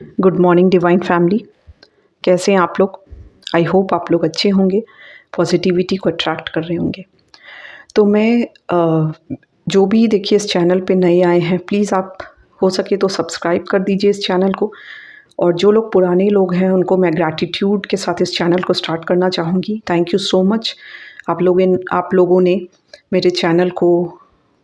Good morning divine family. कैसे हैं आप लोग? आई होप आप लोग अच्छे होंगे, पॉजिटिविटी को अट्रैक्ट कर रहे होंगे। तो मैं जो भी देखिए इस चैनल पे नए आए हैं, प्लीज़ आप हो सके तो सब्सक्राइब कर दीजिए इस चैनल को। और जो लोग पुराने लोग हैं उनको मैं ग्रैटिट्यूड के साथ इस चैनल को स्टार्ट करना चाहूँगी। Thank you so much. आप लोगों ने मेरे चैनल को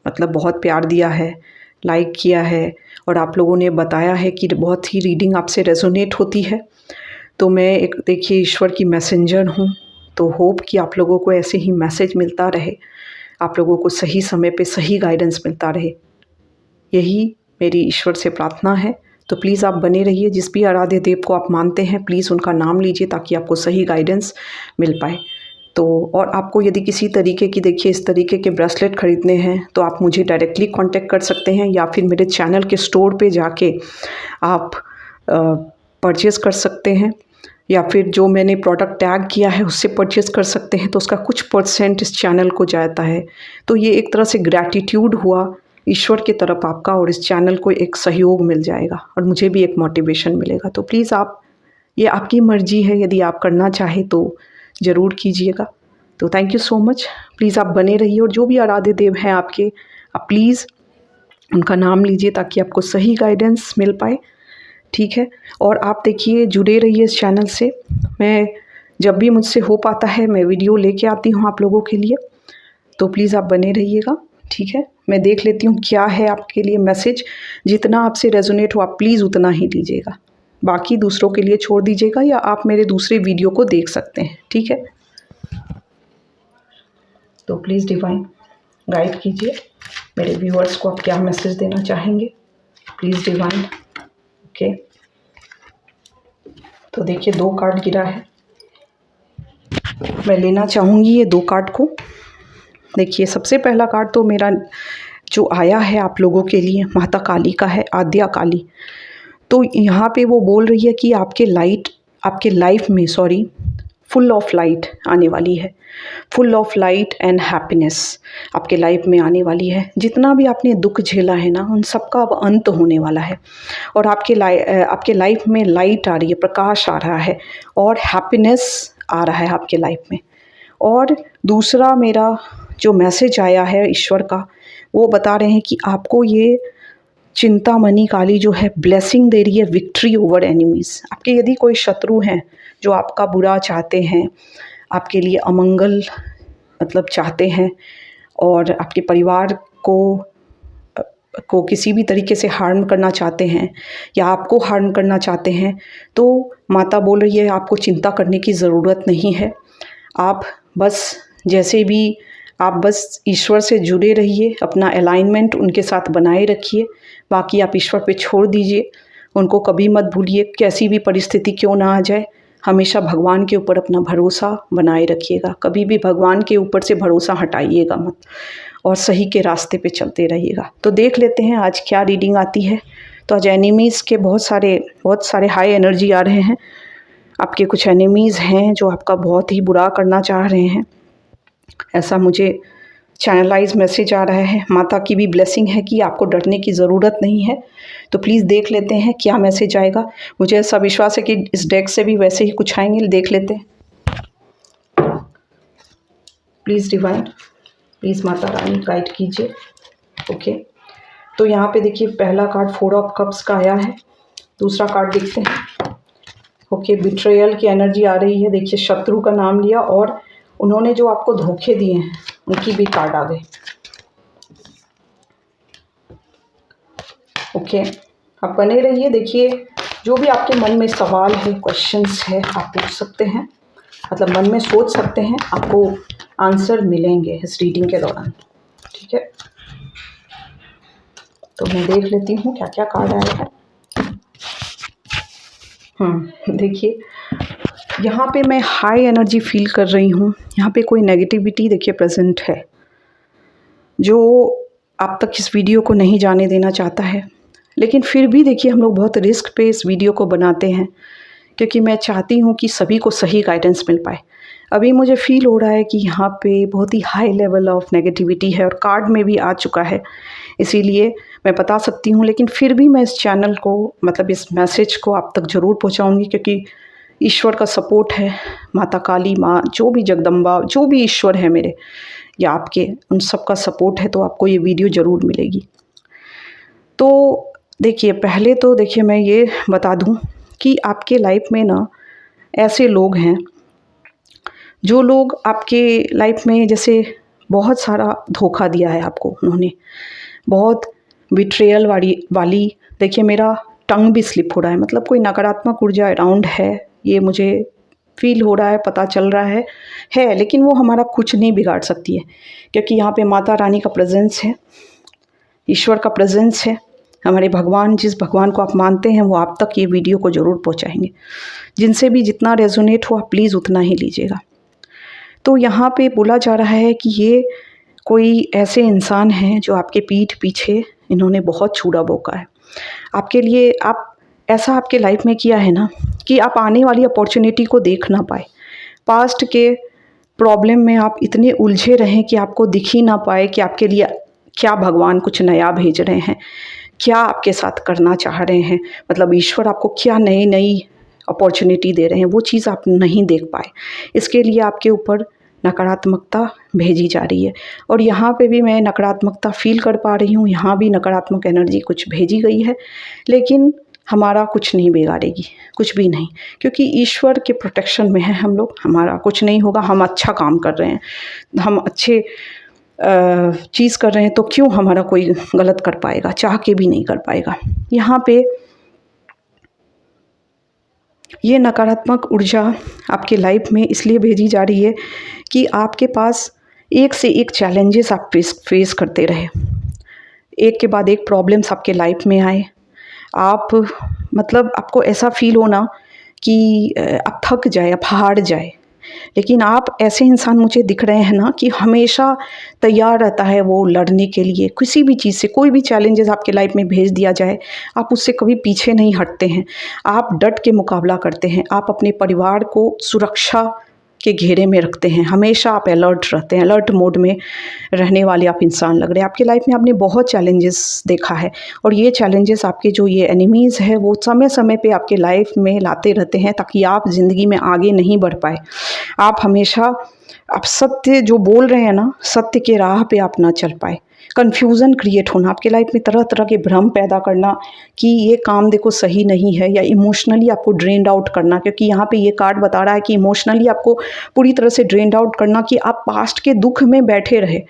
मतलब बहुत प्यार दिया है, लाइक किया है और आप लोगों ने बताया है कि बहुत ही रीडिंग आपसे रेजोनेट होती है। तो मैं एक देखिए ईश्वर की मैसेंजर हूँ, तो होप कि आप लोगों को ऐसे ही मैसेज मिलता रहे, आप लोगों को सही समय पे सही गाइडेंस मिलता रहे, यही मेरी ईश्वर से प्रार्थना है। तो प्लीज़ आप बने रहिए। जिस भी आराध्य देव को आप मानते हैं प्लीज़ उनका नाम लीजिए ताकि आपको सही गाइडेंस मिल पाए। तो और आपको यदि किसी तरीके की देखिए इस तरीके के ब्रेसलेट ख़रीदने हैं तो आप मुझे डायरेक्टली कांटेक्ट कर सकते हैं या फिर मेरे चैनल के स्टोर पे जाके आप परचेज़ कर सकते हैं, या फिर जो मैंने प्रोडक्ट टैग किया है उससे परचेज़ कर सकते हैं। तो उसका कुछ परसेंट इस चैनल को जाता है। तो ये एक तरह से ग्रैटिट्यूड हुआ ईश्वर की तरफ आपका, और इस चैनल को एक सहयोग मिल जाएगा और मुझे भी एक मोटिवेशन मिलेगा। तो प्लीज़ आप, ये आपकी मर्ज़ी है, यदि आप करना चाहें तो ज़रूर कीजिएगा। तो thank you so much. Please आप बने रहिए और जो भी आराध्य देव हैं आपके, आप प्लीज़ उनका नाम लीजिए ताकि आपको सही गाइडेंस मिल पाए, ठीक है। और आप देखिए जुड़े रहिए इस चैनल से। मैं जब भी मुझसे हो पाता है मैं वीडियो लेके आती हूँ आप लोगों के लिए, तो प्लीज़ आप बने रहिएगा, ठीक है। मैं देख लेती हूँ क्या है आपके लिए मैसेज। जितना आपसे रेजोनेट हो आप प्लीज़ उतना ही लीजिएगा, बाकी दूसरों के लिए छोड़ दीजिएगा, या आप मेरे दूसरे वीडियो को देख सकते हैं, ठीक है। तो प्लीज़ डिवाइन गाइड कीजिए मेरे व्यूअर्स को, आप क्या मैसेज देना चाहेंगे, प्लीज़ डिवाइन। ओके, तो देखिए 2 कार्ड गिरा है, मैं लेना चाहूँगी ये 2 कार्ड को। देखिए सबसे पहला कार्ड तो मेरा जो आया है आप लोगों के लिए माता काली का है, आद्या काली। तो यहाँ पे वो बोल रही है कि आपके लाइफ में फुल ऑफ लाइट आने वाली है। Full of light and happiness आपके लाइफ में आने वाली है। जितना भी आपने दुख झेला है ना, उन सब का अब अंत होने वाला है और आपके लाइफ में लाइट आ रही है, प्रकाश आ रहा है और हैप्पीनेस आ रहा है आपके लाइफ में। और दूसरा मेरा जो मैसेज आया है ईश्वर का, वो बता रहे हैं कि आपको ये चिंतामणि काली जो है ब्लेसिंग दे रही है, विक्ट्री ओवर एनिमीज़। आपके यदि कोई शत्रु हैं जो आपका बुरा चाहते हैं, आपके लिए अमंगल मतलब चाहते हैं और आपके परिवार को किसी भी तरीके से हार्म करना चाहते हैं या आपको हार्म करना चाहते हैं, तो माता बोल रही है आपको चिंता करने की ज़रूरत नहीं है। आप बस ईश्वर से जुड़े रहिए, अपना अलाइनमेंट उनके साथ बनाए रखिए, बाकी आप ईश्वर पे छोड़ दीजिए। उनको कभी मत भूलिए, कैसी भी परिस्थिति क्यों ना आ जाए, हमेशा भगवान के ऊपर अपना भरोसा बनाए रखिएगा। कभी भी भगवान के ऊपर से भरोसा हटाइएगा मत और सही के रास्ते पे चलते रहिएगा। तो देख लेते हैं आज क्या रीडिंग आती है। तो आज एनिमीज़ के बहुत सारे हाई एनर्जी आ रहे हैं। आपके कुछ एनिमीज़ हैं जो आपका बहुत ही बुरा करना चाह रहे हैं, ऐसा मुझे चैनलाइज मैसेज आ रहा है। माता की भी ब्लेसिंग है कि आपको डरने की ज़रूरत नहीं है। तो प्लीज़ देख लेते हैं क्या मैसेज आएगा। मुझे ऐसा विश्वास है कि इस डेक से भी वैसे ही कुछ आएंगे। देख लेते हैं। Please divine, please Mata Rani guide कीजिए। ओके, तो यहाँ पे देखिए पहला कार्ड 4 ऑफ कप्स का आया है। दूसरा कार्ड देखते हैं। ओके, बिट्रेयल की एनर्जी आ रही है। देखिए शत्रु का नाम लिया और उन्होंने जो आपको धोखे दिए हैं उनकी भी कार्ड आ गई। ओके, आप बने रहिए। देखिए जो भी आपके मन में सवाल है, क्वेश्चंस है, आप पूछ सकते हैं, मतलब मन में सोच सकते हैं, आपको आंसर मिलेंगे इस रीडिंग के दौरान, ठीक है। तो मैं देख लेती हूँ क्या क्या कार्ड आया है। देखिए यहाँ पे मैं हाई एनर्जी फील कर रही हूँ। यहाँ पे कोई नेगेटिविटी देखिए प्रेजेंट है जो आप तक इस वीडियो को नहीं जाने देना चाहता है, लेकिन फिर भी देखिए हम लोग बहुत रिस्क पे इस वीडियो को बनाते हैं क्योंकि मैं चाहती हूँ कि सभी को सही गाइडेंस मिल पाए। अभी मुझे फील हो रहा है कि यहाँ पे बहुत ही हाई लेवल ऑफ नेगेटिविटी है और कार्ड में भी आ चुका है, इसीलिए मैं बता सकती हूँ, लेकिन फिर भी मैं इस चैनल को मतलब इस मैसेज को आप तक ज़रूर पहुँचाऊँगी, क्योंकि ईश्वर का सपोर्ट है, माता काली माँ, जो भी जगदम्बा, जो भी ईश्वर है मेरे या आपके, उन सब का सपोर्ट है, तो आपको ये वीडियो ज़रूर मिलेगी। तो देखिए, पहले तो देखिए मैं ये बता दूँ कि आपके लाइफ में ना ऐसे लोग हैं, जो लोग आपके लाइफ में जैसे बहुत सारा धोखा दिया है आपको उन्होंने, बहुत बिट्रेयल वाली देखिए मेरा टंग भी स्लिप हो रहा है, मतलब कोई नकारात्मक ऊर्जा अराउंड है, ये मुझे फ़ील हो रहा है, पता चल रहा है, लेकिन वो हमारा कुछ नहीं बिगाड़ सकती है, क्योंकि यहाँ पे माता रानी का प्रेजेंस है, ईश्वर का प्रेजेंस है, हमारे भगवान, जिस भगवान को आप मानते हैं वो आप तक ये वीडियो को ज़रूर पहुँचाएँगे। जिनसे भी जितना रेजोनेट हो आप प्लीज़ उतना ही लीजिएगा। तो यहाँ पे बोला जा रहा है कि ये कोई ऐसे इंसान हैं जो आपके पीठ पीछे इन्होंने बहुत छुरा भोंका है। आपके लिए आप ऐसा आपके लाइफ में किया है ना कि आप आने वाली अपॉर्चुनिटी को देख ना पाए। पास्ट के प्रॉब्लम में आप इतने उलझे रहें कि आपको दिख ही ना पाए कि आपके लिए क्या भगवान कुछ नया भेज रहे हैं, क्या आपके साथ करना चाह रहे हैं, मतलब ईश्वर आपको क्या नई अपॉर्चुनिटी दे रहे हैं, वो चीज़ आप नहीं देख पाए। इसके लिए आपके ऊपर नकारात्मकता भेजी जा रही है, और यहाँ पे भी मैं नकारात्मकता फ़ील कर पा रही हूँ, यहाँ भी नकारात्मक एनर्जी कुछ भेजी गई है, लेकिन हमारा कुछ नहीं बिगाड़ेगी, कुछ भी नहीं, क्योंकि ईश्वर के प्रोटेक्शन में है हम लोग, हमारा कुछ नहीं होगा। हम अच्छा काम कर रहे हैं, हम अच्छे चीज़ कर रहे हैं, तो क्यों हमारा कोई गलत कर पाएगा, चाह के भी नहीं कर पाएगा। यहाँ पे ये नकारात्मक ऊर्जा आपके लाइफ में इसलिए भेजी जा रही है कि आपके पास एक से एक चैलेंजेस आप फेस करते रहे, एक के बाद एक प्रॉब्लम्स आपके लाइफ में आए, आप मतलब आपको ऐसा फील होना कि आप थक जाए, आप हार जाए, लेकिन आप ऐसे इंसान मुझे दिख रहे हैं ना कि हमेशा तैयार रहता है वो लड़ने के लिए, किसी भी चीज़ से, कोई भी चैलेंजेस आपके लाइफ में भेज दिया जाए, आप उससे कभी पीछे नहीं हटते हैं, आप डट के मुकाबला करते हैं, आप अपने परिवार को सुरक्षा के घेरे में रखते हैं, हमेशा आप अलर्ट रहते हैं, अलर्ट मोड में रहने वाले आप इंसान लग रहे हैं। आपके लाइफ में आपने बहुत चैलेंजेस देखा है, और ये चैलेंजेस आपके जो ये एनिमीज़ है वो समय समय पे आपके लाइफ में लाते रहते हैं, ताकि आप ज़िंदगी में आगे नहीं बढ़ पाए। आप हमेशा आप सत्य जो बोल रहे हैं ना, सत्य के राह पे आप ना चल पाए, कन्फ्यूज़न क्रिएट होना आपके लाइफ में, तरह तरह के भ्रम पैदा करना कि ये काम देखो सही नहीं है, या इमोशनली आपको ड्रेन्ड आउट करना, क्योंकि यहाँ पे ये कार्ड बता रहा है कि इमोशनली आपको पूरी तरह से ड्रेन्ड आउट करना, कि आप पास्ट के दुख में बैठे रहे,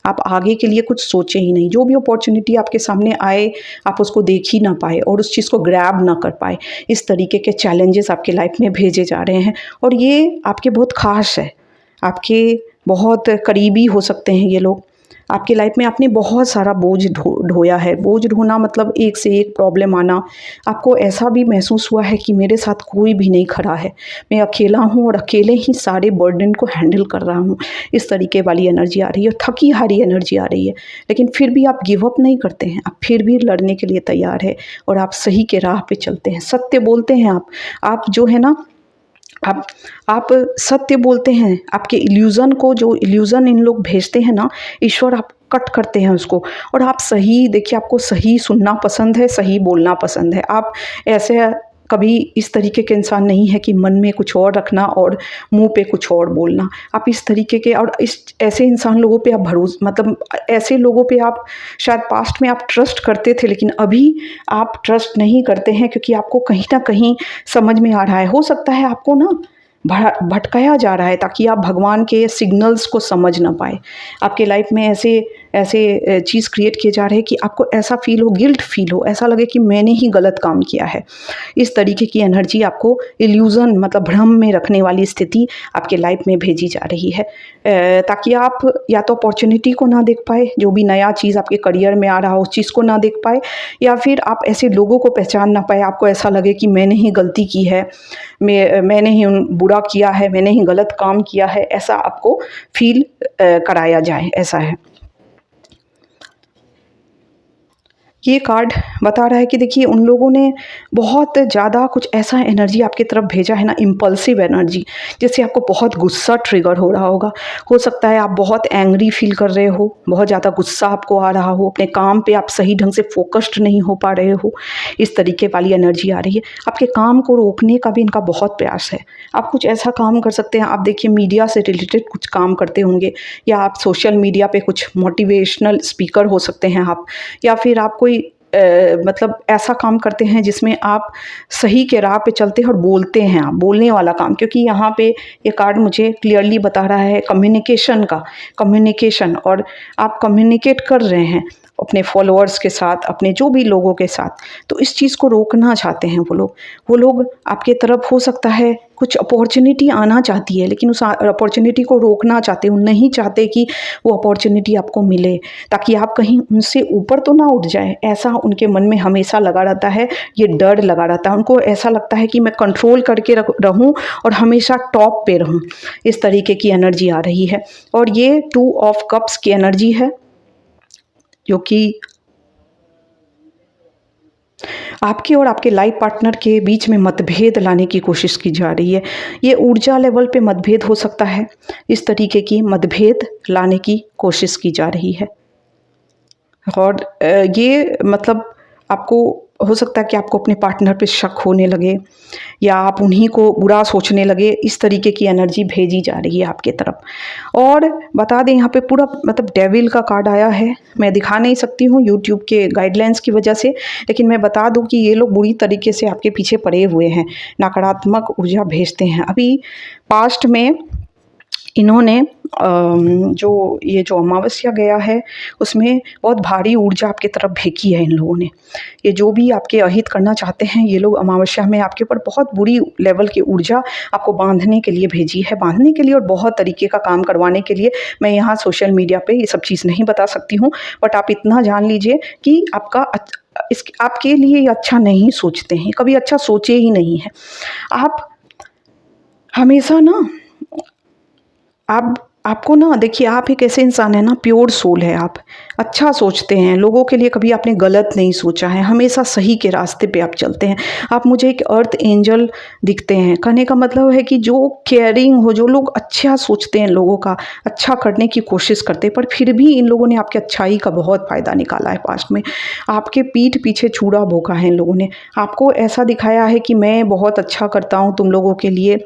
आप आगे के लिए कुछ सोचे ही नहीं, जो भी अपॉर्चुनिटी आपके सामने आए आप उसको देख ही ना पाए और उस चीज़ को ग्रैब ना कर पाए। इस तरीके के चैलेंजेस आपके लाइफ में भेजे जा रहे हैं, और ये आपके बहुत ख़ास है, आपके बहुत करीबी हो सकते हैं ये लोग। आपकी लाइफ में आपने बहुत सारा बोझ ढोया है, बोझ ढोना मतलब एक से एक प्रॉब्लम आना, आपको ऐसा भी महसूस हुआ है कि मेरे साथ कोई भी नहीं खड़ा है, मैं अकेला हूँ और अकेले ही सारे बर्डन को हैंडल कर रहा हूँ, इस तरीके वाली एनर्जी आ रही है, थकी हारी एनर्जी आ रही है, लेकिन फिर भी आप गिव अप नहीं करते हैं, आप फिर भी लड़ने के लिए तैयार है, और आप सही के राह पे चलते हैं, सत्य बोलते हैं आप जो है ना, आप सत्य बोलते हैं, आपके इल्यूज़न को, जो इल्यूज़न इन लोग भेजते हैं ना, ईश्वर आप कट करते हैं उसको, और आप सही, देखिए आपको सही सुनना पसंद है, सही बोलना पसंद है, आप ऐसे कभी इस तरीके के इंसान नहीं है कि मन में कुछ और रखना और मुंह पे कुछ और बोलना, आप इस तरीके के, और इस ऐसे इंसान लोगों पे आप मतलब ऐसे लोगों पे आप शायद पास्ट में आप ट्रस्ट करते थे, लेकिन अभी आप ट्रस्ट नहीं करते हैं, क्योंकि आपको कहीं ना कहीं समझ में आ रहा है, हो सकता है आपको ना भटकाया जा रहा है, ताकि आप भगवान के सिग्नल्स को समझ ना पाए। आपके लाइफ में ऐसे चीज़ क्रिएट किए जा रहे हैं कि आपको ऐसा फील हो, गिल्ट फील हो, ऐसा लगे कि मैंने ही गलत काम किया है। इस तरीके की एनर्जी आपको इल्यूज़न मतलब भ्रम में रखने वाली स्थिति आपके लाइफ में भेजी जा रही है, ताकि आप या तो अपॉर्चुनिटी को ना देख पाए, जो भी नया चीज़ आपके करियर में आ रहा हो उस चीज़ को ना देख पाए, या फिर आप ऐसे लोगों को पहचान ना पाए, आपको ऐसा लगे कि मैंने ही गलती की है, मैंने ही बुरा किया है, मैंने ही गलत काम किया है, ऐसा आपको फील कराया जाए, ऐसा है। ये कार्ड बता रहा है कि देखिए उन लोगों ने बहुत ज़्यादा कुछ ऐसा एनर्जी आपकी तरफ भेजा है ना, इम्पल्सिव एनर्जी, जैसे आपको बहुत गुस्सा ट्रिगर हो रहा होगा। हो सकता है आप बहुत एंग्री फील कर रहे हो, बहुत ज़्यादा गुस्सा आपको आ रहा हो, अपने काम पे आप सही ढंग से फोकस्ड नहीं हो पा रहे हो, इस तरीके वाली एनर्जी आ रही है। आपके काम को रोकने का भी इनका बहुत प्रयास है। आप कुछ ऐसा काम कर सकते हैं, आप देखिए मीडिया से रिलेटेड कुछ काम करते होंगे, या आप सोशल मीडिया पे कुछ मोटिवेशनल स्पीकर हो सकते हैं आप, या फिर आप कोई मतलब ऐसा काम करते हैं जिसमें आप सही के राह पे चलते हैं और बोलते हैं, आप बोलने वाला काम, क्योंकि यहाँ पे ये कार्ड मुझे क्लियरली बता रहा है कम्युनिकेशन का, कम्युनिकेशन, और आप कम्युनिकेट कर रहे हैं अपने फॉलोअर्स के साथ, अपने जो भी लोगों के साथ, तो इस चीज़ को रोकना चाहते हैं वो लोग आपके तरफ। हो सकता है कुछ अपॉर्चुनिटी आना चाहती है, लेकिन उस अपॉर्चुनिटी को रोकना चाहते, वो नहीं चाहते कि वो अपॉर्चुनिटी आपको मिले, ताकि आप कहीं उनसे ऊपर तो ना उठ जाए, ऐसा उनके मन में हमेशा लगा रहता है, ये डर लगा रहता है। उनको ऐसा लगता है कि मैं कंट्रोल करके रहूं और हमेशा टॉप पे रहूं, इस तरीके की एनर्जी आ रही है। और ये 2 ऑफ कप्स की एनर्जी है, जो कि आपके और आपके लाइफ पार्टनर के बीच में मतभेद लाने की कोशिश की जा रही है। ये ऊर्जा लेवल पे मतभेद हो सकता है, इस तरीके की मतभेद लाने की कोशिश की जा रही है। और ये मतलब आपको हो सकता है कि आपको अपने पार्टनर पे शक होने लगे, या आप उन्हीं को बुरा सोचने लगे, इस तरीके की एनर्जी भेजी जा रही है आपके तरफ। और बता दें यहाँ पे पूरा मतलब डेविल का कार्ड आया है। मैं दिखा नहीं सकती हूँ यूट्यूब के गाइडलाइंस की वजह से, लेकिन मैं बता दूँ कि ये लोग बुरी तरीके से आपके पीछे पड़े हुए हैं, नकारात्मक ऊर्जा भेजते हैं। अभी पास्ट में इन्होंने जो अमावस्या गया है उसमें बहुत भारी ऊर्जा आपकी तरफ फेंकी है इन लोगों ने। ये जो भी आपके अहित करना चाहते हैं, ये लोग अमावस्या में आपके ऊपर बहुत बुरी लेवल की ऊर्जा आपको बांधने के लिए भेजी है, बांधने के लिए और बहुत तरीके का काम करवाने के लिए। मैं यहाँ सोशल मीडिया पे ये सब चीज़ नहीं बता सकती हूँ, बट आप इतना जान लीजिए कि आपके लिए ये अच्छा नहीं सोचते हैं, कभी अच्छा सोचे ही नहीं है। आप हमेशा ना आपको ना देखिए, आप एक ऐसे इंसान है ना, प्योर सोल है आप, अच्छा सोचते हैं, लोगों के लिए कभी आपने गलत नहीं सोचा है, हमेशा सही के रास्ते पे आप चलते हैं। आप मुझे एक अर्थ एंजल दिखते हैं, कहने का मतलब है कि जो केयरिंग हो, जो लोग अच्छा सोचते हैं, लोगों का अच्छा करने की कोशिश करते हैं, पर फिर भी इन लोगों ने आपकी अच्छाई का बहुत फ़ायदा निकाला है पास्ट में। आपके पीठ पीछे छुरा भोंका है इन लोगों ने, आपको ऐसा दिखाया है कि मैं बहुत अच्छा करता हूँ तुम लोगों के लिए,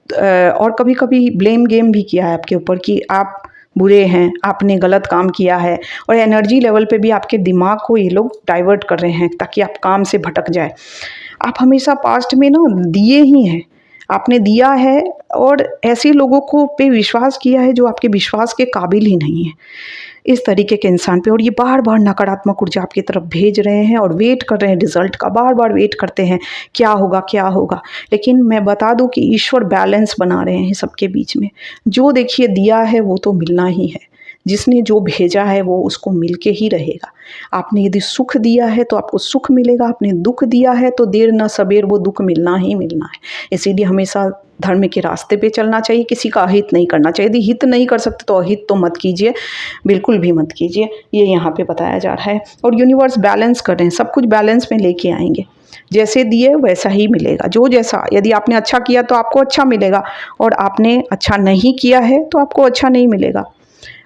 और कभी कभी ब्लेम गेम भी किया है आपके ऊपर कि आप बुरे हैं, आपने गलत काम किया है। और एनर्जी लेवल पे भी आपके दिमाग को ये लोग डाइवर्ट कर रहे हैं ताकि आप काम से भटक जाए। आप हमेशा पास्ट में ना दिए ही हैं, आपने दिया है, और ऐसे लोगों को पे विश्वास किया है जो आपके विश्वास के काबिल ही नहीं है, इस तरीके के इंसान पे। और ये बार बार नकारात्मक ऊर्जा आपकी तरफ भेज रहे हैं और वेट कर रहे हैं रिजल्ट का, बार बार वेट करते हैं क्या होगा क्या होगा। लेकिन मैं बता दूं कि ईश्वर बैलेंस बना रहे हैं सबके बीच में। जो देखिए दिया है वो तो मिलना ही है, जिसने जो भेजा है वो उसको मिलके ही रहेगा। आपने यदि सुख दिया है तो आपको सुख मिलेगा, आपने दुख दिया है तो देर न सबेर वो दुख मिलना ही मिलना है। इसीलिए हमेशा धर्म के रास्ते पे चलना चाहिए, किसी का अहित नहीं करना चाहिए। यदि हित नहीं कर सकते तो अहित तो मत कीजिए, बिल्कुल भी मत कीजिए, ये यहाँ पे बताया जा रहा है। और यूनिवर्स बैलेंस कर रहे हैं, सब कुछ बैलेंस में लेके आएंगे, जैसे दिए वैसा ही मिलेगा। जो जैसा, यदि आपने अच्छा किया तो आपको अच्छा मिलेगा, और आपने अच्छा नहीं किया है तो आपको अच्छा नहीं मिलेगा।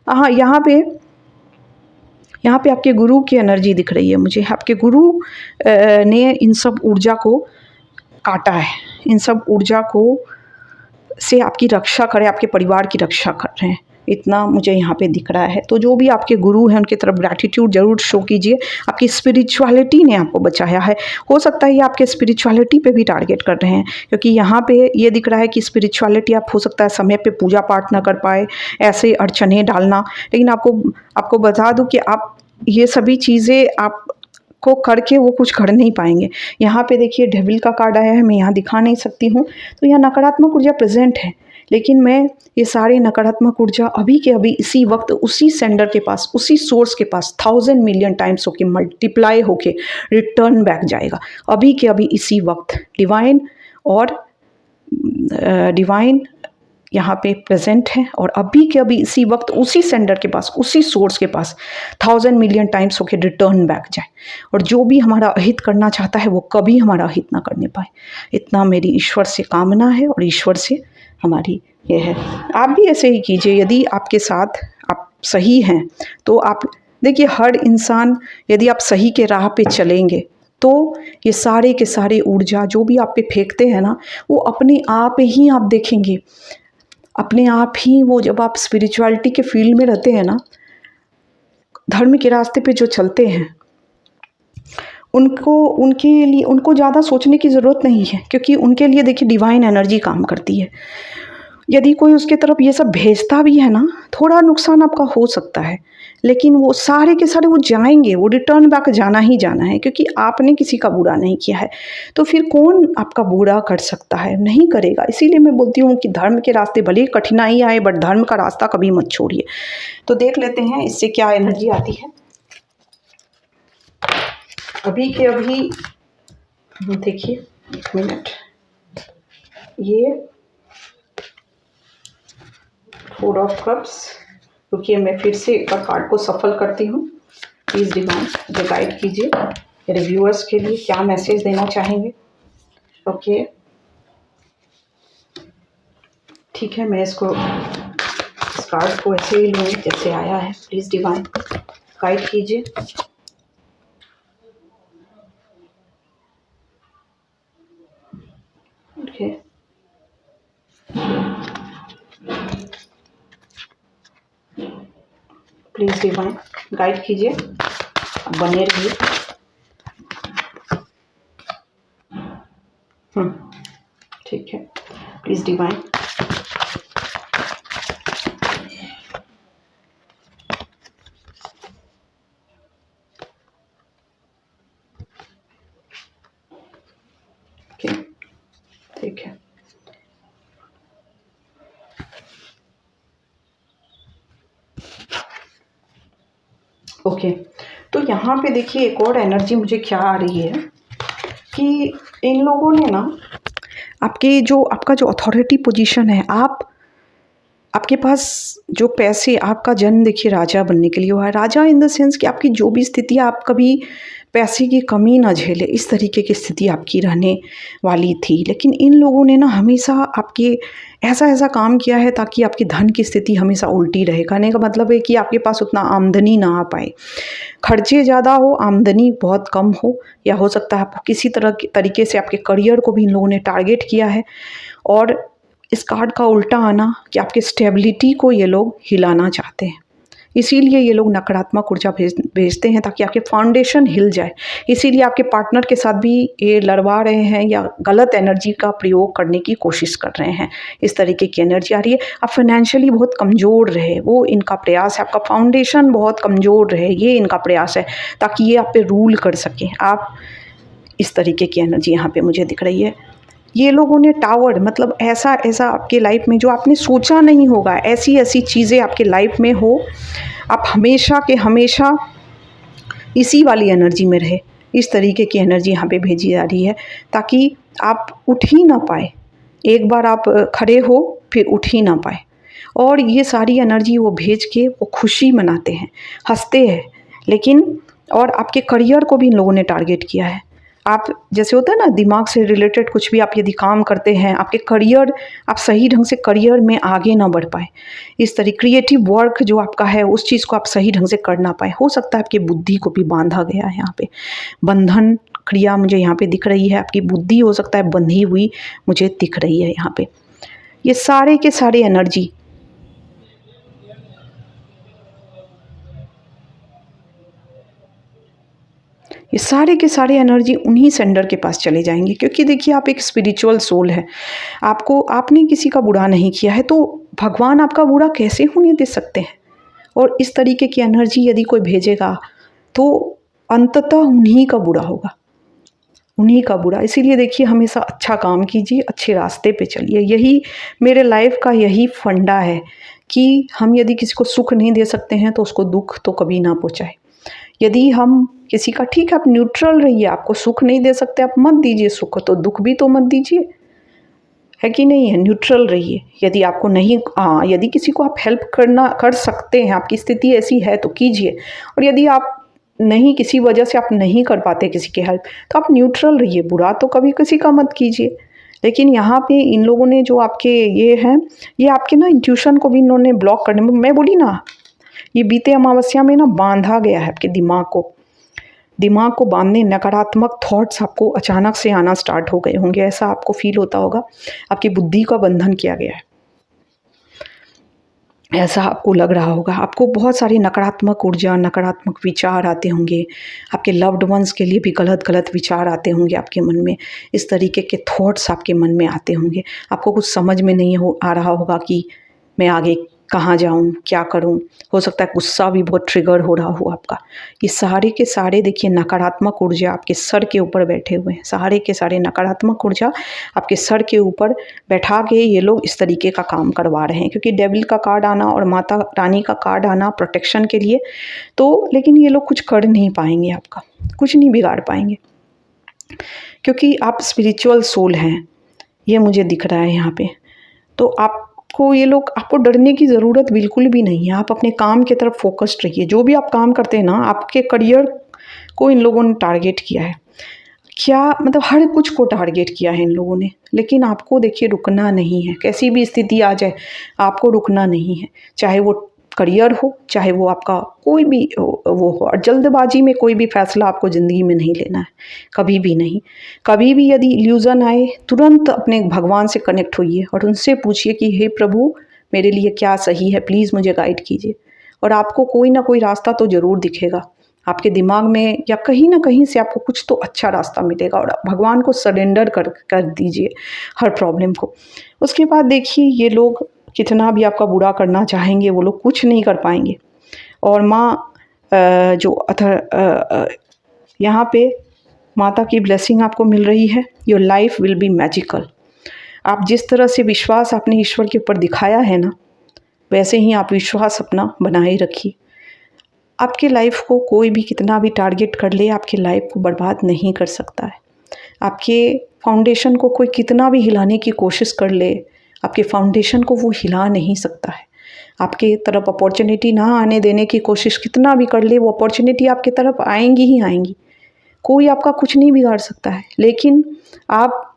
हाँ, यहाँ पे आपके गुरु की एनर्जी दिख रही है मुझे। आपके गुरु ने इन सब ऊर्जा को काटा है, इन सब ऊर्जा को से आपकी रक्षा करे, आपके परिवार की रक्षा कर रहे हैं, इतना मुझे यहाँ पे दिख रहा है। तो जो भी आपके गुरु हैं उनकी तरफ ग्रैटिट्यूड जरूर शो कीजिए। आपकी स्पिरिचुअलिटी ने आपको बचाया है। हो सकता है ये आपके स्पिरिचुअलिटी पे भी टारगेट कर रहे हैं, क्योंकि यहाँ पे ये दिख रहा है कि स्पिरिचुअलिटी आप हो सकता है समय पे पूजा पाठ ना कर पाए, ऐसे अड़चने डालना। लेकिन आपको बता दूँ कि आप ये सभी चीज़ें आप को करके वो कुछ कर नहीं पाएंगे। यहाँ पे देखिए डेविल का कार्ड आया है, मैं यहाँ दिखा नहीं सकती हूँ, तो यहाँ नकारात्मक ऊर्जा प्रेजेंट है। लेकिन मैं ये सारे नकारात्मक ऊर्जा अभी के अभी इसी वक्त उसी सेंडर के पास, उसी सोर्स के पास 1000 मिलियन टाइम्स होके मल्टीप्लाई होके रिटर्न बैक जाएगा, अभी के अभी इसी वक्त। डिवाइन यहाँ पे प्रेजेंट हैं और अभी के अभी इसी वक्त उसी सेंडर के पास, उसी सोर्स के पास 1000 मिलियन टाइम्स होके रिटर्न बैक जाए और जो भी हमारा अहित करना चाहता है वो कभी हमारा अहित ना करने पाए। इतना मेरी ईश्वर से कामना है और ईश्वर से हमारी ये है। आप भी ऐसे ही कीजिए। यदि आपके साथ आप सही हैं तो आप देखिए, हर इंसान यदि आप सही के राह पे चलेंगे तो ये सारे के सारे ऊर्जा जो भी आप पे फेंकते हैं ना, वो अपने आप ही आप देखेंगे, अपने आप ही वो, जब आप स्पिरिचुअलिटी के फील्ड में रहते हैं ना, धर्म के रास्ते पे जो चलते हैं उनको ज़्यादा सोचने की ज़रूरत नहीं है, क्योंकि उनके लिए देखिए डिवाइन एनर्जी काम करती है। यदि कोई उसके तरफ ये सब भेजता भी है ना, थोड़ा नुकसान आपका हो सकता है, लेकिन वो सारे के सारे वो जाएंगे, वो रिटर्न बैक जाना ही जाना है, क्योंकि आपने किसी का बुरा नहीं किया है। तो फिर कौन आपका बुरा कर सकता है? नहीं करेगा। इसीलिए मैं बोलती हूँ कि धर्म के रास्ते भले ही कठिनाई आए, बट धर्म का रास्ता कभी मत छोड़िए। तो देख लेते हैं इससे क्या एनर्जी आती है। अभी के अभी देखिए, 1 मिनट, ये 4 ऑफ कप्स। रुकिए, मैं फिर से एक बार कार्ड को सफल करती हूँ। प्लीज़ डिवाइन मुझे गाइड कीजिए, मेरे व्यूअर्स के लिए क्या मैसेज देना चाहेंगे। ओके, ठीक है, मैं इस कार्ड को ऐसे ही लूँगी जैसे आया है। प्लीज़ डिवाइन गाइड कीजिए। ओके, प्लीज़ डिवाइन गाइड कीजिए, बने रहिए। ठीक है, प्लीज़ डिवाइन ओके, ठीक है। ओके, तो यहाँ पे देखिए एक और एनर्जी मुझे क्या आ रही है कि इन लोगों ने ना आपका जो अथॉरिटी पोजीशन है, आपके पास जो पैसे, आपका जन्म देखिए राजा बनने के लिए हुआ है। राजा इन द सेंस कि आपकी जो भी स्थिति, आप कभी पैसे की कमी ना झेले, इस तरीके की स्थिति आपकी रहने वाली थी। लेकिन इन लोगों ने ना हमेशा आपके ऐसा काम किया है ताकि आपकी धन की स्थिति हमेशा उल्टी रहे। कहने का मतलब है कि आपके पास उतना आमदनी ना आ पाए, खर्चे ज़्यादा हो, आमदनी बहुत कम हो, या हो सकता है आपको किसी तरीके से आपके करियर को भी इन लोगों ने टारगेट किया है। और इस कार्ड का उल्टा आना कि आपकी स्टेबिलिटी को ये लोग हिलाना चाहते हैं, इसीलिए ये लोग नकारात्मक ऊर्जा भेजते हैं ताकि आपके फाउंडेशन हिल जाए। इसीलिए आपके पार्टनर के साथ भी ये लड़वा रहे हैं या गलत एनर्जी का प्रयोग करने की कोशिश कर रहे हैं। इस तरीके की एनर्जी आ रही है। आप फाइनेंशियली बहुत कमज़ोर रहे, वो इनका प्रयास है। आपका फाउंडेशन बहुत कमज़ोर रहे, ये इनका प्रयास है, ताकि ये आप पे रूल कर सकें। आप इस तरीके की एनर्जी यहाँ पे मुझे दिख रही है। ये लोगों ने टावर, मतलब ऐसा आपके लाइफ में जो आपने सोचा नहीं होगा, ऐसी चीज़ें आपके लाइफ में हो, आप हमेशा के हमेशा इसी वाली एनर्जी में रहे। इस तरीके की एनर्जी यहाँ पे भेजी जा रही है ताकि आप उठ ही ना पाए। एक बार आप खड़े हो फिर उठ ही ना पाए। और ये सारी एनर्जी वो भेज के वो खुशी मनाते हैं, हंसते हैं। लेकिन और आपके करियर को भी इन लोगों ने टारगेट किया है। आप जैसे होता है ना, दिमाग से रिलेटेड कुछ भी आप यदि काम करते हैं, आपके करियर, आप सही ढंग से करियर में आगे ना बढ़ पाए, इस तरह क्रिएटिव वर्क जो आपका है उस चीज़ को आप सही ढंग से कर ना पाए। हो सकता है आपकी बुद्धि को भी बांधा गया है। यहाँ पे बंधन क्रिया मुझे यहाँ पे दिख रही है। आपकी बुद्धि हो सकता है बंधी हुई मुझे दिख रही है यहाँ पे। ये सारे के सारे एनर्जी ये सारे के सारे एनर्जी उन्हीं सेंडर के पास चले जाएंगे, क्योंकि देखिए आप एक स्पिरिचुअल सोल है। आपने किसी का बुरा नहीं किया है, तो भगवान आपका बुरा कैसे होने दे सकते हैं। और इस तरीके की एनर्जी यदि कोई भेजेगा तो अंततः उन्हीं का बुरा होगा, उन्हीं का बुरा। इसीलिए देखिए हमेशा अच्छा काम कीजिए, अच्छे रास्ते पे चलिए। यही मेरे लाइफ का यही फंडा है कि हम यदि किसी को सुख नहीं दे सकते हैं तो उसको दुख तो कभी ना पहुँचाए। यदि हम किसी का, ठीक है आप न्यूट्रल रहिए, आपको सुख नहीं दे सकते आप मत दीजिए सुख, तो दुख भी तो मत दीजिए, है कि नहीं है। न्यूट्रल रहिए। यदि आपको नहीं यदि किसी को आप हेल्प कर सकते हैं, आपकी स्थिति ऐसी है तो कीजिए, और यदि आप नहीं, किसी वजह से आप नहीं कर पाते किसी की हेल्प, तो आप न्यूट्रल रहिए। बुरा तो कभी किसी का मत कीजिए। लेकिन यहाँ पे इन लोगों ने जो आपके ये हैं, ये आपके ना इंट्यूशन को भी इन्होंने ब्लॉक करने में, मैं बोली ना, ये बीते अमावस्या में ना बांधा गया है आपके दिमाग को बांधने, नकारात्मक थॉट्स आपको अचानक से आना स्टार्ट हो गए होंगे, ऐसा आपको फील होता होगा। आपकी बुद्धि का बंधन किया गया है, ऐसा आपको लग रहा होगा। आपको बहुत सारी नकारात्मक ऊर्जा, नकारात्मक विचार आते होंगे। आपके लव्ड वंस के लिए भी गलत गलत विचार आते होंगे आपके मन में। इस तरीके के थॉट्स आपके मन में आते होंगे। आपको कुछ समझ में नहीं आ रहा होगा कि मैं आगे कहाँ जाऊँ, क्या करूँ। हो सकता है गुस्सा भी बहुत ट्रिगर हो रहा हो आपका। ये सारे के सारे देखिए नकारात्मक ऊर्जा आपके सर के ऊपर बैठे हुए हैं। सारे के सारे नकारात्मक ऊर्जा आपके सर के ऊपर बैठा के ये लोग इस तरीके का काम करवा रहे हैं। क्योंकि डेविल का कार्ड आना और माता रानी का कार्ड आना प्रोटेक्शन के लिए, तो लेकिन ये लोग कुछ कर नहीं पाएंगे, आपका कुछ नहीं बिगाड़ पाएंगे, क्योंकि आप स्पिरिचुअल सोल हैं, ये मुझे दिख रहा है यहाँ पे। तो आपको ये लोग, आपको डरने की ज़रूरत बिल्कुल भी नहीं है। आप अपने काम की तरफ फोकस्ड रहिए। जो भी आप काम करते हैं ना, आपके करियर को इन लोगों ने टारगेट किया है। क्या मतलब हर कुछ को टारगेट किया है इन लोगों ने, लेकिन आपको देखिए रुकना नहीं है। कैसी भी स्थिति आ जाए, आपको रुकना नहीं है। चाहे वो करियर हो, चाहे वो आपका कोई भी वो हो। और जल्दबाजी में कोई भी फैसला आपको ज़िंदगी में नहीं लेना है, कभी भी नहीं। कभी भी यदि इल्यूज़न आए, तुरंत अपने भगवान से कनेक्ट होइए और उनसे पूछिए कि हे प्रभु, मेरे लिए क्या सही है, प्लीज़ मुझे गाइड कीजिए। और आपको कोई ना कोई रास्ता तो ज़रूर दिखेगा। आपके दिमाग में या कहीं ना कहीं से आपको कुछ तो अच्छा रास्ता मिलेगा। और भगवान को सरेंडर कर दीजिए हर प्रॉब्लम को। उसके बाद देखिए, ये लोग कितना भी आपका बुरा करना चाहेंगे, वो लोग कुछ नहीं कर पाएंगे। और माँ जो यहाँ पे माता की ब्लेसिंग आपको मिल रही है। Your life will be magical. आप जिस तरह से विश्वास आपने ईश्वर के ऊपर दिखाया है ना, वैसे ही आप विश्वास अपना बनाए रखिए। आपके लाइफ को कोई भी कितना भी टारगेट कर ले, आपकी लाइफ को बर्बाद नहीं कर सकता है। आपके फाउंडेशन को कोई कितना भी हिलाने की कोशिश कर ले, आपके फाउंडेशन को वो हिला नहीं सकता है। आपके तरफ अपॉर्चुनिटी ना आने देने की कोशिश कितना भी कर ले, वो अपॉर्चुनिटी आपकी तरफ आएंगी ही आएंगी। कोई आपका कुछ नहीं बिगाड़ सकता है। लेकिन आप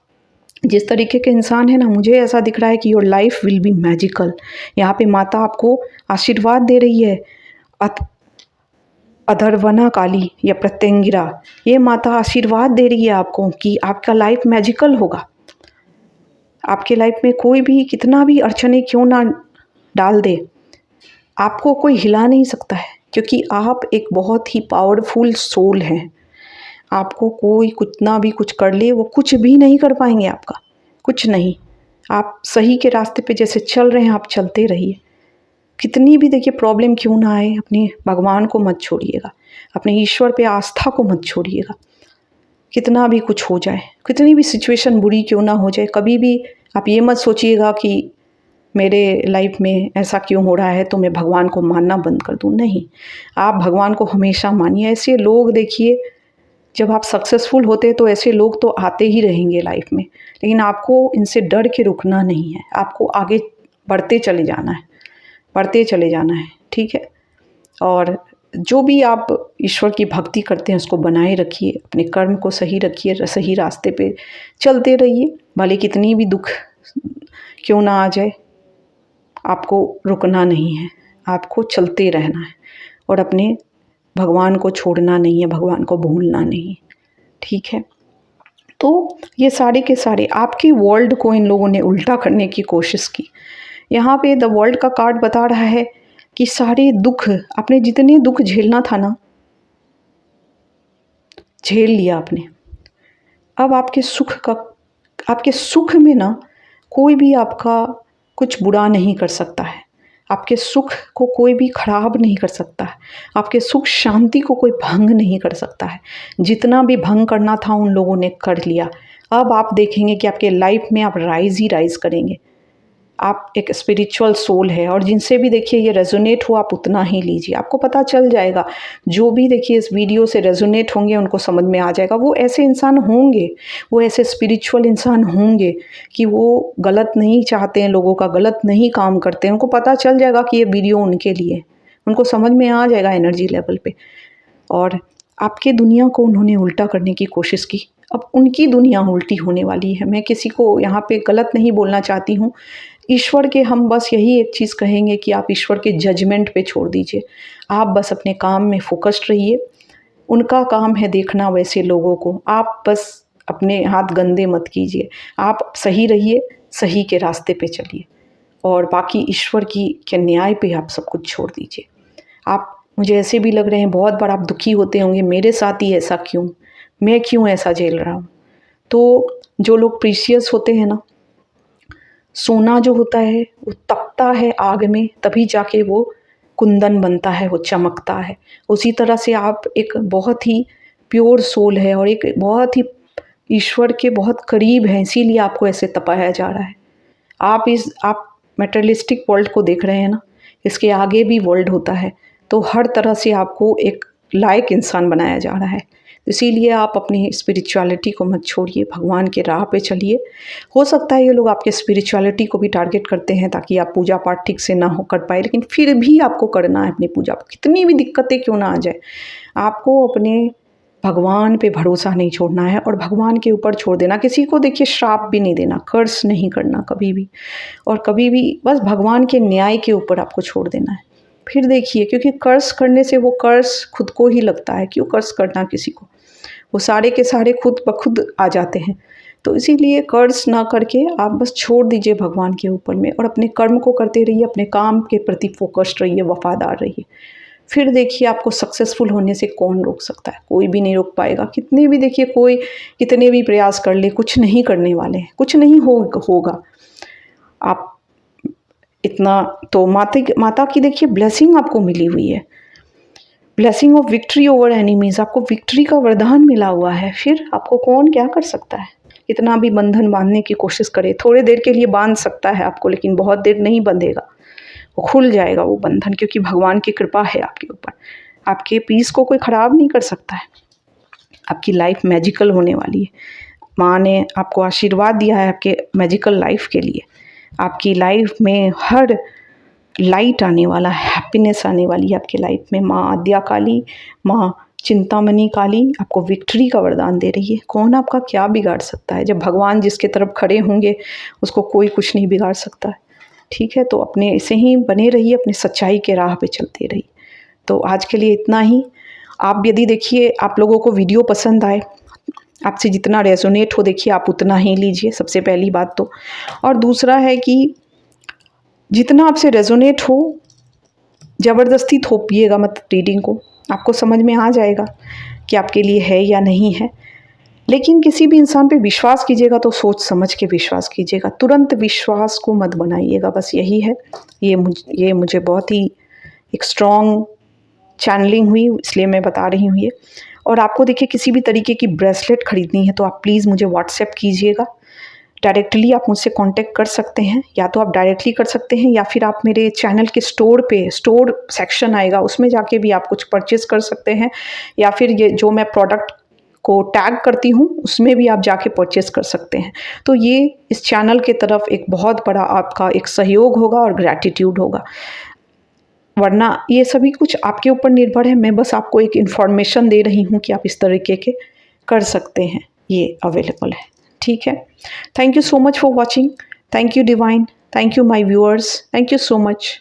जिस तरीके के इंसान है ना, मुझे ऐसा दिख रहा है कि your life will be magical. यहाँ पे माता आपको आशीर्वाद दे रही है। अधर्वना काली या प्रत्यंगिरा, ये माता आशीर्वाद दे रही है आपको कि आपका लाइफ मैजिकल होगा। आपके लाइफ में कोई भी कितना भी अड़चने क्यों ना डाल दे, आपको कोई हिला नहीं सकता है, क्योंकि आप एक बहुत ही पावरफुल सोल हैं। आपको कोई कितना भी कुछ कर ले, वो कुछ भी नहीं कर पाएंगे आपका, कुछ नहीं। आप सही के रास्ते पे जैसे चल रहे हैं, आप चलते रहिए। कितनी भी देखिए प्रॉब्लम क्यों ना आए, अपने भगवान को मत छोड़िएगा, अपने ईश्वर पे आस्था को मत छोड़िएगा। कितना भी कुछ हो जाए, कितनी भी सिचुएशन बुरी क्यों ना हो जाए, कभी भी आप ये मत सोचिएगा कि मेरे लाइफ में ऐसा क्यों हो रहा है तो मैं भगवान को मानना बंद कर दूँ। नहीं, आप भगवान को हमेशा मानिए। ऐसे लोग देखिए, जब आप सक्सेसफुल होते हैं तो ऐसे लोग तो आते ही रहेंगे लाइफ में, लेकिन आपको इनसे डर के रुकना नहीं है। आपको आगे बढ़ते चले जाना है, बढ़ते चले जाना है, ठीक है। और जो भी आप ईश्वर की भक्ति करते हैं उसको बनाए रखिए, अपने कर्म को सही रखिए, सही रास्ते पे चलते रहिए। भले कितनी भी दुख क्यों ना आ जाए, आपको रुकना नहीं है, आपको चलते रहना है। और अपने भगवान को छोड़ना नहीं है, भगवान को भूलना नहीं है, ठीक है। तो ये सारे के सारे आपकी वर्ल्ड को इन लोगों ने उल्टा करने की कोशिश की। यहाँ पे द वर्ल्ड का कार्ड बता रहा है कि सारे दुख, आपने जितने दुख झेलना था ना, झेल लिया आपने। अब आपके सुख में ना कोई भी आपका कुछ बुरा नहीं कर सकता है। आपके सुख को कोई भी खराब नहीं कर सकता है। आपके सुख शांति को कोई भंग नहीं कर सकता है। जितना भी भंग करना था उन लोगों ने कर लिया। अब आप देखेंगे कि आपके लाइफ में आप राइज ही राइज करेंगे। आप एक स्पिरिचुअल सोल है, और जिनसे भी देखिए ये रेजोनेट हो आप उतना ही लीजिए, आपको पता चल जाएगा। जो भी देखिए इस वीडियो से रेजोनेट होंगे उनको समझ में आ जाएगा। वो ऐसे इंसान होंगे, वो ऐसे स्पिरिचुअल इंसान होंगे कि वो गलत नहीं चाहते हैं, लोगों का गलत नहीं काम करते हैं। उनको पता चल जाएगा कि ये वीडियो उनके लिए, उनको समझ में आ जाएगा एनर्जी लेवल पे। और आपके दुनिया को उन्होंने उल्टा करने की कोशिश की, अब उनकी दुनिया उल्टी होने वाली है। मैं किसी को यहाँ पे गलत नहीं बोलना चाहती हूँ। ईश्वर के हम बस यही एक चीज़ कहेंगे कि आप ईश्वर के जजमेंट पे छोड़ दीजिए। आप बस अपने काम में फोकस्ड रहिए। उनका काम है देखना वैसे लोगों को, आप बस अपने हाथ गंदे मत कीजिए। आप सही रहिए, सही के रास्ते पे चलिए, और बाकी ईश्वर की के न्याय पे आप सब कुछ छोड़ दीजिए। आप, मुझे ऐसे भी लग रहे हैं बहुत बार आप दुखी होते होंगे, मेरे साथ ही ऐसा क्यों, मैं क्यों ऐसा झेल रहा हूँ। तो जो लोग प्रीशियस होते हैं ना, सोना जो होता है वो तपता है आग में, तभी जाके वो कुंदन बनता है, वो चमकता है। उसी तरह से आप एक बहुत ही प्योर सोल है और एक बहुत ही ईश्वर के बहुत करीब हैं, इसीलिए आपको ऐसे तपाया जा रहा है। आप मटेरियलिस्टिक वर्ल्ड को देख रहे हैं ना, इसके आगे भी वर्ल्ड होता है। तो हर तरह से आपको एक लायक इंसान बनाया जा रहा है। इसीलिए आप अपनी स्पिरिचुअलिटी को मत छोड़िए, भगवान के राह पे चलिए। हो सकता है ये लोग आपके स्पिरिचुअलिटी को भी टारगेट करते हैं ताकि आप पूजा पाठ ठीक से ना हो कर पाए, लेकिन फिर भी आपको करना है अपनी पूजा। कितनी भी दिक्कतें क्यों ना आ जाए, आपको अपने भगवान पे भरोसा नहीं छोड़ना है और भगवान के ऊपर छोड़ देना। किसी को देखिए श्राप भी नहीं देना, कर्स नहीं करना कभी भी, और कभी भी बस भगवान के न्याय के ऊपर आपको छोड़ देना है। फिर देखिए, क्योंकि कर्स करने से वो कर्स खुद को ही लगता है, क्यों कर्स करना किसी को, वो सारे के सारे खुद ब खुद आ जाते हैं। तो इसीलिए कर्स ना करके आप बस छोड़ दीजिए भगवान के ऊपर में, और अपने कर्म को करते रहिए, अपने काम के प्रति फोकस्ड रहिए, वफादार रहिए। फिर देखिए आपको सक्सेसफुल होने से कौन रोक सकता है, कोई भी नहीं रोक पाएगा। कितने भी देखिए कोई कितने भी प्रयास कर ले, कुछ नहीं करने वाले हैं, कुछ नहीं होगा। आप इतना तो माता की देखिए ब्लेसिंग आपको मिली हुई है, blessing of victory over enemies, आपको विक्ट्री का वरदान मिला हुआ है। फिर आपको कौन क्या कर सकता है। इतना भी बंधन बांधने की कोशिश करे, थोड़े देर के लिए बांध सकता है आपको, लेकिन बहुत देर नहीं बंधेगा, वो खुल जाएगा वो बंधन, क्योंकि भगवान की कृपा है आपके ऊपर। आपके पीस को कोई ख़राब नहीं कर सकता है। आपकी लाइफ मैजिकल होने वाली है। माँ ने आपको आशीर्वाद दिया है आपके मैजिकल लाइफ के लिए। आपकी लाइफ में हर लाइट आने वाला, हैप्पीनेस आने वाली है आपकी लाइफ में। माँ आद्या काली, माँ चिंतामणि काली आपको विक्ट्री का वरदान दे रही है। कौन आपका क्या बिगाड़ सकता है। जब भगवान जिसके तरफ खड़े होंगे उसको कोई कुछ नहीं बिगाड़ सकता है। ठीक है, तो अपने ऐसे ही बने रहिए, अपने सच्चाई के राह पे चलते रहिए। तो आज के लिए इतना ही। आप यदि देखिए आप लोगों को वीडियो पसंद आए, आपसे जितना रेजोनेट हो देखिए आप उतना ही लीजिए, सबसे पहली बात तो। और दूसरा है कि जितना आपसे रेजोनेट हो, ज़बरदस्ती थोपिएगा मत रीडिंग को। आपको समझ में आ जाएगा कि आपके लिए है या नहीं है। लेकिन किसी भी इंसान पे विश्वास कीजिएगा तो सोच समझ के विश्वास कीजिएगा, तुरंत विश्वास को मत बनाइएगा। बस यही है। ये मुझे बहुत ही एक स्ट्रॉन्ग चैनलिंग हुई, इसलिए मैं बता रही हूँ ये। और आपको देखिए किसी भी तरीके की ब्रेसलेट ख़रीदनी है तो आप प्लीज़ मुझे व्हाट्सएप कीजिएगा। डायरेक्टली आप मुझसे कांटेक्ट कर सकते हैं, या तो आप डायरेक्टली कर सकते हैं, या फिर आप मेरे चैनल के स्टोर सेक्शन आएगा उसमें जाके भी आप कुछ परचेज़ कर सकते हैं, या फिर ये जो मैं प्रोडक्ट को टैग करती हूँ उसमें भी आप जाके परचेज़ कर सकते हैं। तो ये इस चैनल के तरफ एक बहुत बड़ा आपका एक सहयोग होगा और ग्रैटिट्यूड होगा। वरना ये सभी कुछ आपके ऊपर निर्भर है। मैं बस आपको एक इन्फॉर्मेशन दे रही हूँ कि आप इस तरीके के कर सकते हैं, ये अवेलेबल है। ठीक है, thank you so much for watching. Thank you divine, thank you my viewers, thank you so much.